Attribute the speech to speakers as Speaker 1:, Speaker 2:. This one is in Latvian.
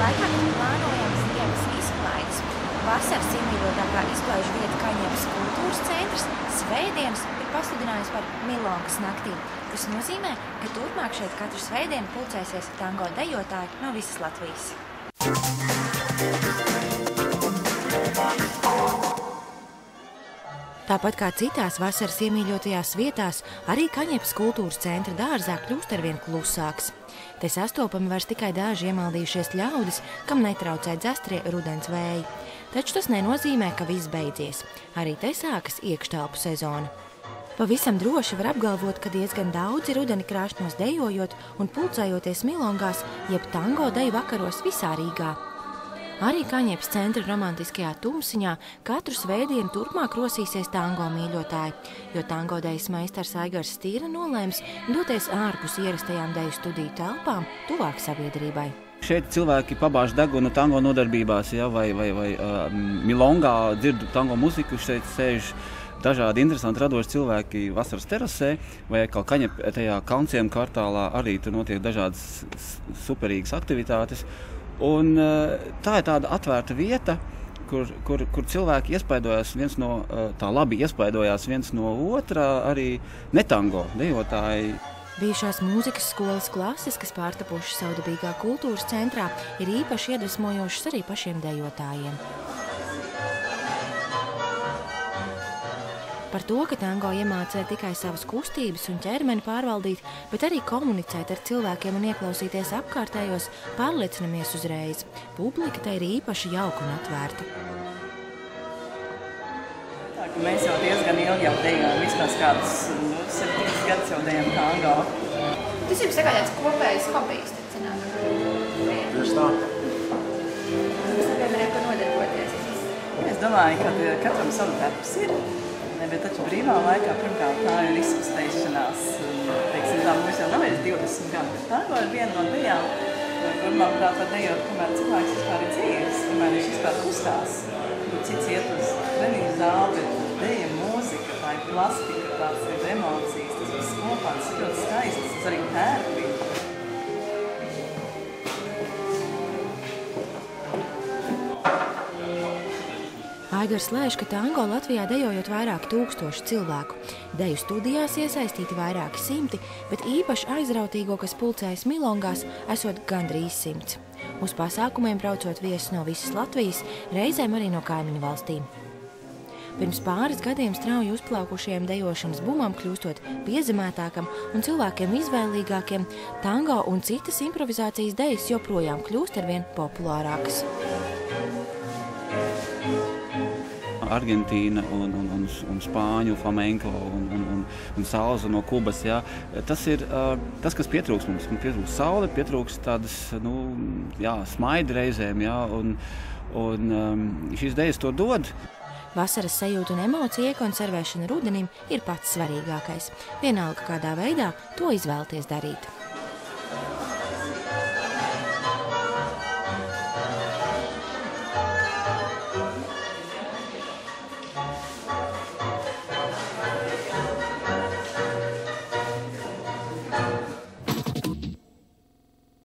Speaker 1: Laikā, kad plānojam ziemas izklaides, vasaras iemīļotākā izklaižu vieta Kaņepes kultūras centrs svētdienas ir pasludinājis par Milongas naktīm, kas nozīmē, ka turpmāk šeit katru svētdienu pulcēsies tango dejotāji no visas Latvijas. Tāpat kā citās vasaras iemīļotajās vietās, arī Kaņepes kultūras centra dārzā kļūst arvien klusāks. Te sastopami vairs tikai daži iemaldījušies ļaudis, kam netraucē dzastrie rudens vēji. Taču tas nenozīmē, ka viss beidzies. Arī te sākas iekštelpu sezona. Pavisam droši var apgalvot, ka diezgan daudzi rudeni krāšņos dejojot un pulcējoties milongās, jeb tango deju vakaros visā Rīgā. Arī Kaņepes centra romantiskajā tumsiņā katru svētdienu turpmāk rosīsies tango mīļotāji, jo tango dejas meistars Aigars Stīra nolēms doties ārpus ierastajām deju studiju telpām tuvāk sabiedrībai.
Speaker 2: Šeit cilvēki pabāž degunu tango nodarbībās, ja, vai milongā dzird tango muziku, šeit sēž dažādi interesanti radoši cilvēki vasaras terasē, vai kā tajā Kalnciema kvartālā arī tur notiek dažādas superīgas aktivitātes. Un tā ir tāda atvērta vieta, kur cilvēki iespaidojās labi iespaidojās viens no otra, arī netango dejotāji.
Speaker 1: Bijušās mūzikas skolas klases, kas pārtapušas saudabīgā kultūras centrā, ir īpaši iedvesmojošas arī pašiem dejotājiem. Par to, ka tango iemāca ne tikai savas kustības un ķermeni pārvaldīt, bet arī komunicēt ar cilvēkiem un ieklausīties apkārtējos, pārliecinamies uzreiz. Publika te ir īpaši jauka un atvērta.
Speaker 3: Mēs jau diezgan ilgi jau dejojam, vismaz kādus 7 gadus jau dejam tango.
Speaker 1: Tas jums sagādāts kopējs hobijs, tad sanāk?
Speaker 4: Tieši tā.
Speaker 1: Jūs nepiemērē, ko nodarboties?
Speaker 3: Es domāju, ka katram savu darbs ir. Bet taču brīvā laikā pirmkārt tā ir izkustēšanās. Teiksim, tā mums jau nav 20 gadi, bet tango ir viena no dejām, kur, manuprāt, var dejot, kamēr cilvēks vispār ir dzīves, kamēr viņš vispār kustās. Cits iet uz treniņu zāli, bet deja, mūzika, tā ir plastika, tās ir emocijas, tas viss kopā, tas ir ļoti skaists, tas arī pērkli.
Speaker 1: Aigars lēš, ka tango Latvijā dejojot vairāki tūkstoši cilvēku. Deju studijās iesaistīti vairāki simti, bet īpaši aizrautīgo, kas pulcējas milongās, esot gandrīz 100. Uz pasākumiem braucot viesus no visas Latvijas, reizēm arī no kaimiņu valstīm. Pirms pāris gadiem strauji uzplaukušajiem dejošanas bumam kļūstot piezemētākam un cilvēkiem izvēlīgākiem, tango un citas improvizācijas dejas joprojām kļūst arvien populārākas.
Speaker 2: Argentīna un Spāņu flamenko un salsa no Kubas. Ja. Tas ir tas, kas pietrūks mums. Man pietrūks saule, pietrūks tādas smaidi reizēm, ja, un šīs dejas to dod.
Speaker 1: Vasaras sajūta un emociju iekonservēšana rudenim ir pats svarīgākais. Vienalga kādā veidā to izvēlties darīt.